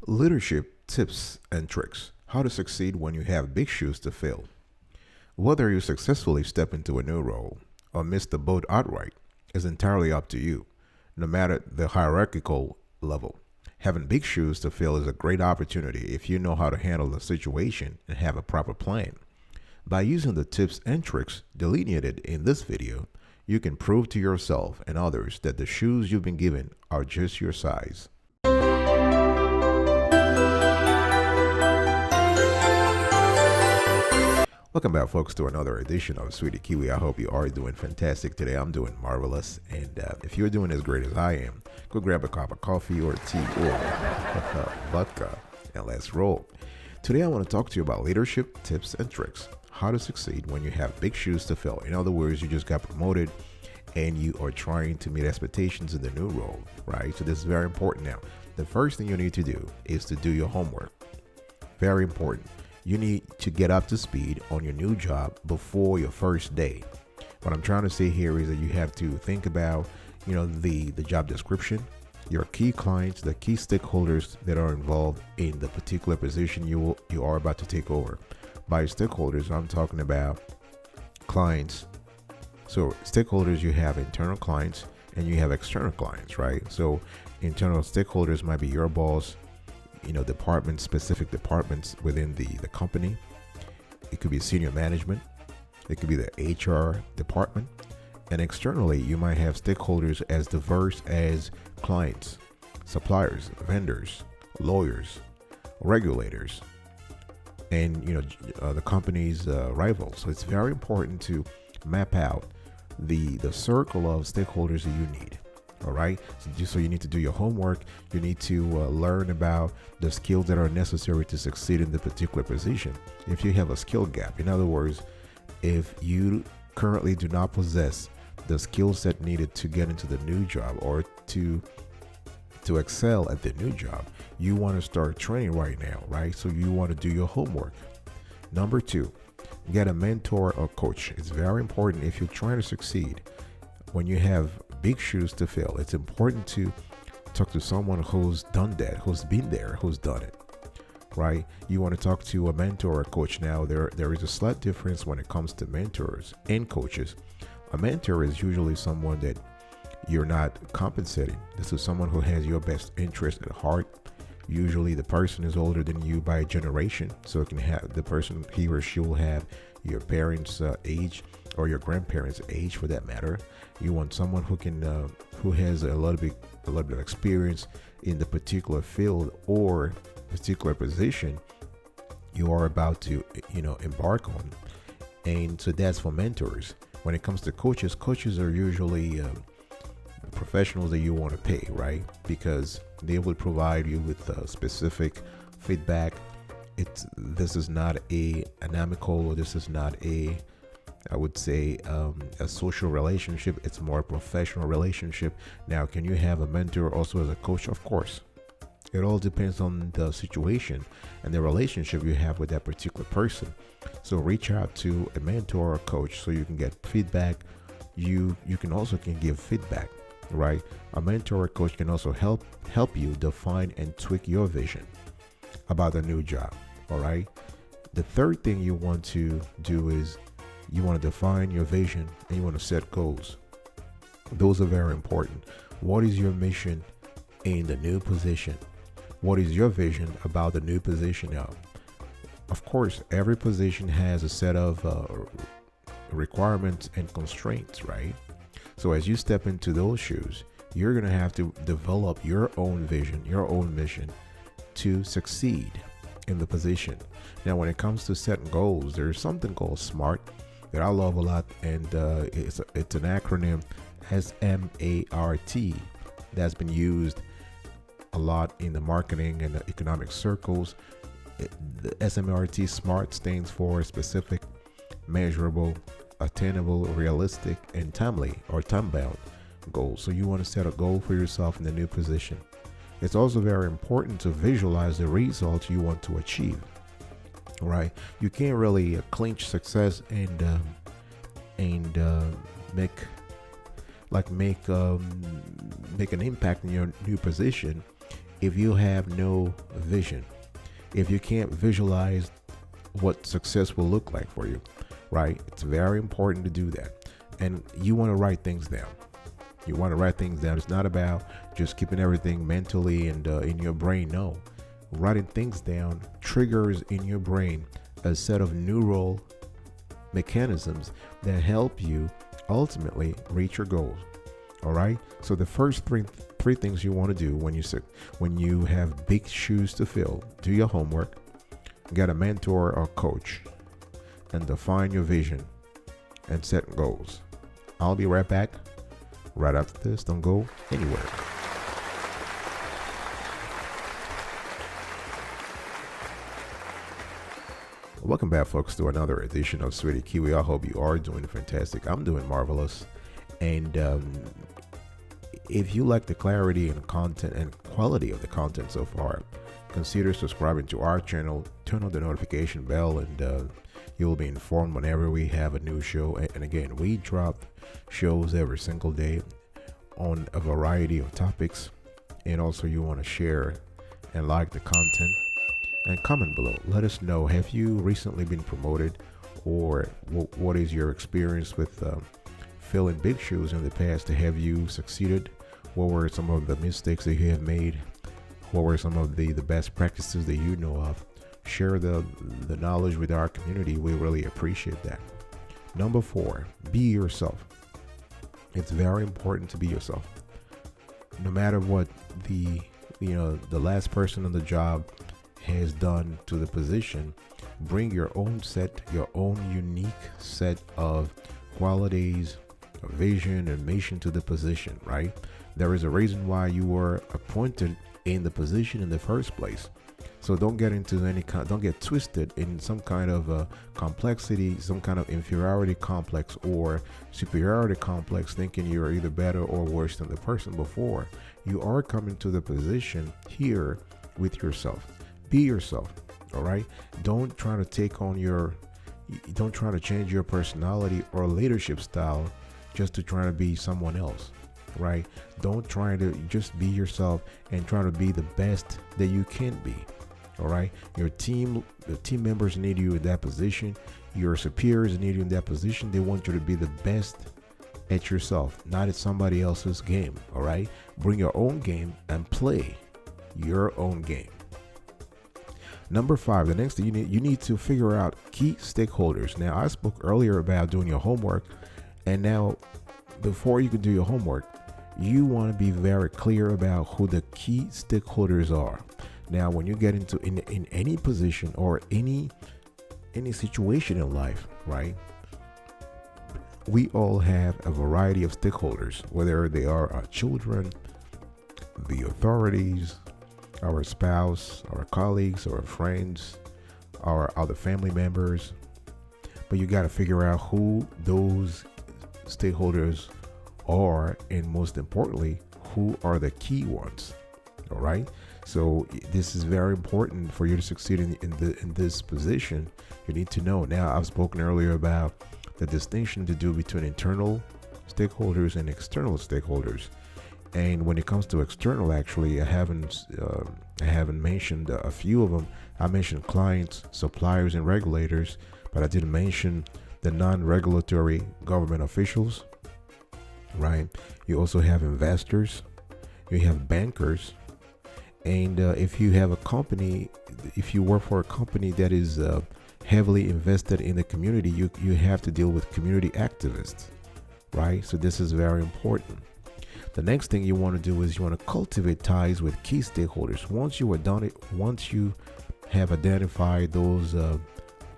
Leadership tips and tricks. How to succeed when you have big shoes to fill. Whether you successfully step into a new role or miss the boat outright is entirely up to you, no matter the hierarchical level. Having big shoes to fill is a great opportunity if you know how to handle the situation and have a proper plan. By using the tips and tricks delineated in this video, you can prove to yourself and others that the shoes you've been given are just your size. Welcome back, folks, to another edition of Sweetie Kiwi. I hope you are doing fantastic today. I'm doing marvelous. And if you're doing as great as I am, go grab a cup of coffee or tea or vodka and let's roll. Today, I want to talk to you about leadership tips and tricks. How to succeed when you have big shoes to fill. In other words, you just got promoted and you are trying to meet expectations in the new role, right? So this is very important now. The first thing you need to do is to do your homework. Very important. You need to get up to speed on your new job before your first day. What I'm trying to say here is that you have to think about, the job description, your key clients, the key stakeholders that are involved in the particular position you are about to take over. By stakeholders, I'm talking about clients. So stakeholders, you have internal clients and you have external clients, right? So internal stakeholders might be your boss, specific departments within the company. It could be senior management. It could be the HR department. And externally, you might have stakeholders as diverse as clients, suppliers, vendors, lawyers, regulators, and the company's rivals. So it's very important to map out the circle of stakeholders that you need. All right. So you need to do your homework. You need to learn about the skills that are necessary to succeed in the particular position. If you have a skill gap, in other words, if you currently do not possess the skill set needed to get into the new job or to excel at the new job, you want to start training right now, right? So you want to do your homework. Number 2, get a mentor or coach. It's very important if you're trying to succeed. When you have big shoes to fill, it's important to talk to someone who's done that, who's been there, who's done it, right? You want to talk to a mentor or coach. Now, there is a slight difference when it comes to mentors and coaches. A mentor is usually someone that you're not compensating. This is someone who has your best interest at heart. Usually the person is older than you by a generation, so it can have the person, he or she will have your parents' age or your grandparents' age for that matter. You want someone who has a little bit of experience in the particular field or particular position you are about to embark on. And so that's for mentors. When it comes to coaches are usually professionals that you want to pay, right? Because they will provide you with specific feedback. This is not an amicable, or this is not I would say a social relationship. It's more a professional relationship. Now, can you have a mentor also as a coach? Of course. It all depends on the situation and the relationship you have with that particular person. So reach out to a mentor or coach so you can get feedback. You can also give feedback, right? A mentor or coach can also help you define and tweak your vision about the new job. All right. The third thing you want to do is you want to define your vision and you want to set goals. Those are very important. What is your mission in the new position? What is your vision about the new position now? Of course, every position has a set of requirements and constraints, right? So as you step into those shoes, you're going to have to develop your own vision, your own mission to succeed in the position. Now, when it comes to setting goals, there's something called SMART that I love a lot, and it's an acronym, SMART, that's been used a lot in the marketing and the economic circles. The SMART, SMART, stands for specific, measurable, attainable, realistic, and timely or time-bound goals. So you want to set a goal for yourself in the new position. It's also very important to visualize the results you want to achieve. Right? You can't really clinch success and make an impact in your new position if you have no vision, if you can't visualize what success will look like for you, right? It's very important to do that. And you want to write things down. You want to write things down. It's not about just keeping everything mentally and in your brain. No, writing things down triggers in your brain a set of neural mechanisms that help you ultimately reach your goals. All right. So the first three things you want to do when you have big shoes to fill: do your homework, get a mentor or coach, and define your vision and set goals. I'll be right back right after this. Don't go anywhere. Welcome back, folks, to another edition of Sweetie Kiwi. I hope you are doing fantastic. I'm doing marvelous. And if you like the clarity and content and quality of the content so far, consider subscribing to our channel, turn on the notification bell, and you'll be informed whenever we have a new show. And again, we drop shows every single day on a variety of topics. And also, you want to share and like the content and comment below. Let us know, have you recently been promoted, or what is your experience with filling big shoes in the past? Have you succeeded? What were some of the mistakes that you have made? What were some of the best practices that you know of? Share the knowledge with our community. We really appreciate that. Number 4, be yourself. It's very important to be yourself. No matter what the last person on the job has done to the position, bring your own unique set of qualities, vision, and mission to the position, right? There is a reason why you were appointed in the position in the first place. So don't get twisted in some kind of complexity, some kind of inferiority complex or superiority complex, thinking you're either better or worse than the person before. You are coming to the position here with yourself. Be yourself, all right? Don't try to change your personality or leadership style just to try to be someone else, right? Don't try to just be yourself and try to be the best that you can be, all right? The team members need you in that position. Your superiors need you in that position. They want you to be the best at yourself, not at somebody else's game, all right? Bring your own game and play your own game. Number 5, the next thing you need to figure out key stakeholders. Now, I spoke earlier about doing your homework, and now before you can do your homework, you want to be very clear about who the key stakeholders are. Now, when you get into in any position or any situation in life, right? We all have a variety of stakeholders, whether they are our children, the authorities, our spouse, our colleagues, our friends, our other family members. But you got to figure out who those stakeholders are, and most importantly, who are the key ones. All right. So this is very important for you to succeed in this position. You need to know. Now, I've spoken earlier about the distinction to do between internal stakeholders and external stakeholders. And when it comes to external, actually, I haven't mentioned a few of them. I mentioned clients, suppliers, and regulators, but I didn't mention the non-regulatory government officials, right? You also have investors, you have bankers, and if you have a company, if you work for a company that is heavily invested in the community, you have to deal with community activists, right? So this is very important. The next thing you want to do is you want to cultivate ties with key stakeholders. Once you have identified those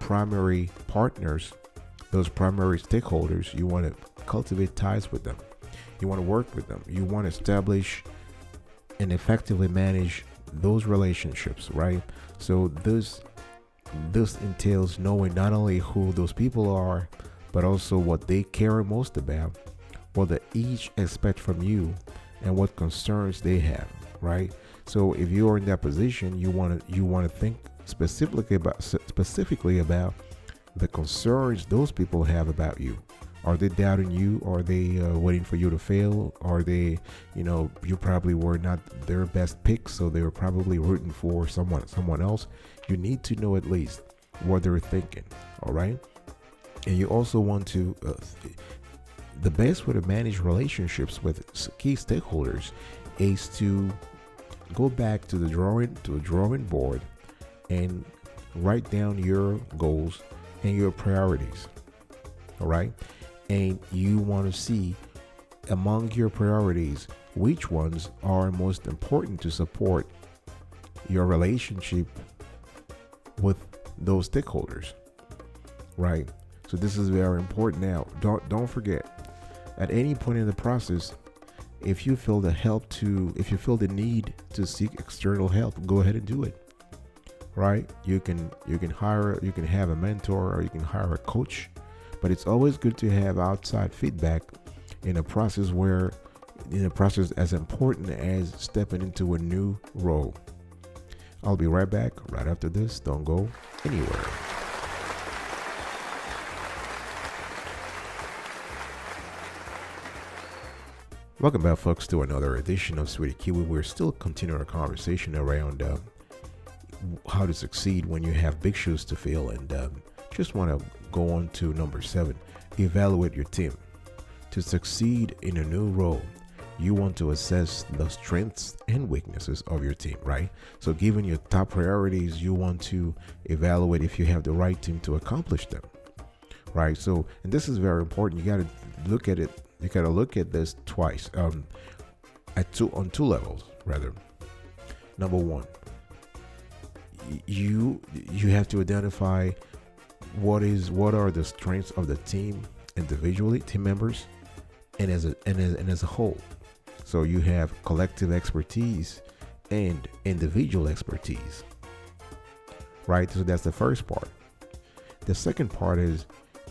primary partners, those primary stakeholders, you want to cultivate ties with them. You want to work with them. You want to establish and effectively manage those relationships, right? So this entails knowing not only who those people are, but also what they care most about, what they each expect from you, and what concerns they have, right? So if you are in that position, you want to think specifically about the concerns those people have about you, Are they doubting you? Are they waiting for you to fail? Are they, you probably were not their best pick, so they were probably rooting for someone else. You need to know at least what they're thinking. All right. And you also want to, the best way to manage relationships with key stakeholders is to go back to the drawing board and write down your goals and your priorities. All right. And you want to see among your priorities which ones are most important to support your relationship with those stakeholders. Right. So this is very important. Now, don't forget, at any point in the process, if you feel the need to seek external help, go ahead and do it. Right? You can have a mentor, or you can hire a coach, but it's always good to have outside feedback in a process as important as stepping into a new role. I'll be right back right after this. Don't go anywhere. Welcome back, folks, to another edition of Sweetie Kiwi. We're still continuing our conversation around how to succeed when you have big shoes to fill, and just want to go on to number 7. Evaluate your team. To succeed in a new role, you want to assess the strengths and weaknesses of your team, right? So given your top priorities, you want to evaluate if you have the right team to accomplish them, right? So, and this is very important. You got to look at it. You got to look at this twice, on two levels, rather. Number one, you have to identify what are the strengths of the team individually, team members, and as a whole. So you have collective expertise and individual expertise, right? So that's the first part. The second part is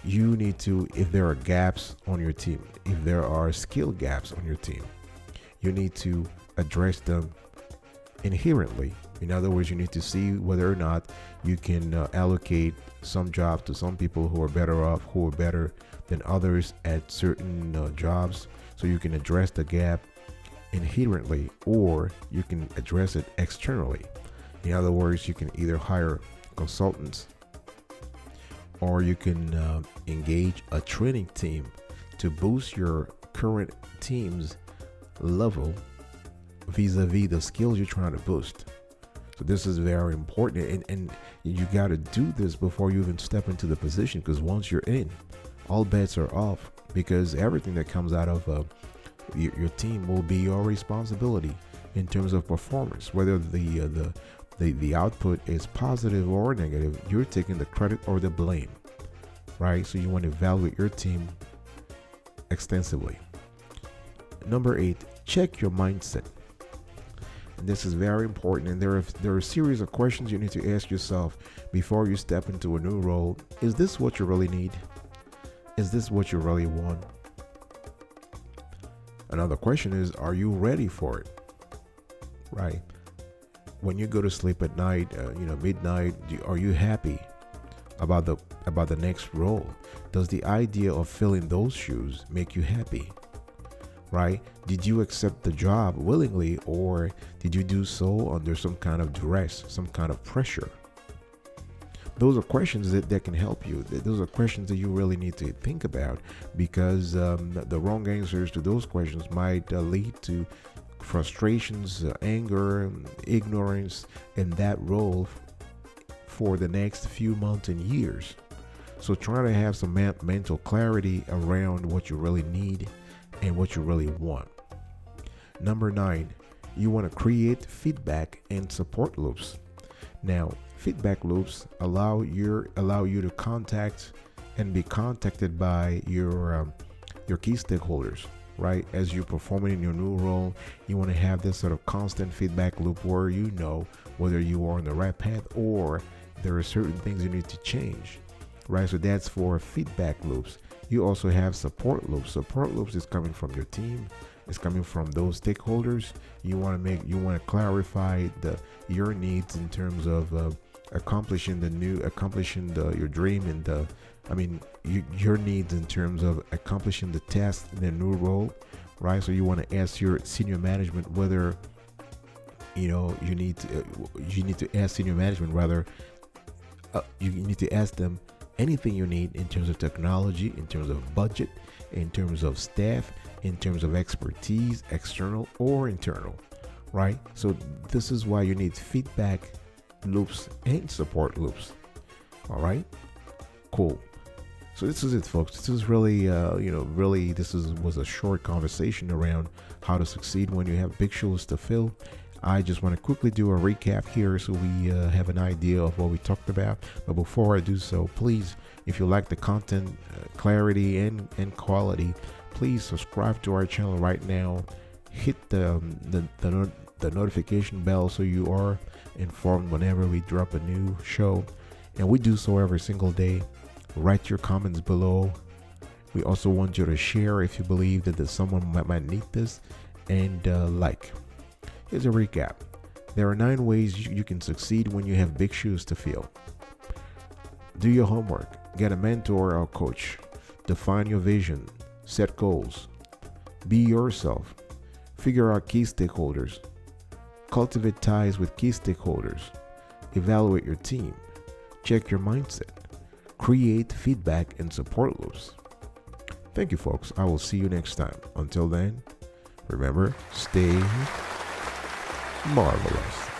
you need to, if there are gaps on your team, if there are skill gaps on your team, you need to address them inherently. In other words, you need to see whether or not you can allocate some jobs to some people who are better off, who are better than others at certain jobs, so you can address the gap inherently, or you can address it externally. In other words, you can either hire consultants, or you can engage a training team to boost your current team's level vis-a-vis the skills you're trying to boost. So this is very important, and you got to do this before you even step into the position, because once you're in, all bets are off, because everything that comes out of your team will be your responsibility in terms of performance. Whether the output is positive or negative, you're taking the credit or the blame, right? So you want to evaluate your team extensively. Number 8, check your mindset. And this is very important, and there are a series of questions you need to ask yourself before you step into a new role. Is this what you really need? Is this what you really want? Another question is, are you ready for it? Right? When you go to sleep at night, midnight, are you happy about the next role? Does the idea of filling those shoes make you happy? Right? Did you accept the job willingly, or did you do so under some kind of duress, some kind of pressure? Those are questions that can help you. Those are questions that you really need to think about, because the wrong answers to those questions might lead to frustrations, anger, ignorance in that role for the next few months and years. So try to have some mental clarity around what you really need and what you really want. Number 9, you want to create feedback and support loops. Now, feedback loops allow you to contact and be contacted by your key stakeholders, right? As you're performing in your new role, you want to have this sort of constant feedback loop where you know whether you are on the right path or there are certain things you need to change, right? So that's for feedback loops. You also have support loops. Support loops is coming from your team. It's coming from those stakeholders. You want to clarify your needs in terms of accomplishing your dream and your needs in terms of accomplishing the task in a new role, right? So you want to ask your senior management whether you need to ask senior management rather. You need to ask them anything you need in terms of technology, in terms of budget, in terms of staff, in terms of expertise, external or internal, right? So this is why you need feedback loops and support loops. All right, cool. So this is it, folks. This is really, was a short conversation around how to succeed when you have big shoes to fill. I just want to quickly do a recap here so we have an idea of what we talked about. But before I do so, please, if you like the content, clarity and quality, please subscribe to our channel right now. Hit the notification bell so you are informed whenever we drop a new show. And we do so every single day. Write your comments below. We also want you to share if you believe that someone might need this. And Here's a recap. There are 9 ways you can succeed when you have big shoes to fill. Do your homework. Get a mentor or coach. Define your vision. Set goals. Be yourself. Figure out key stakeholders. Cultivate ties with key stakeholders. Evaluate your team. Check your mindset. Create feedback and support loops. Thank you, folks. I will see you next time. Until then, remember, stay marvelous.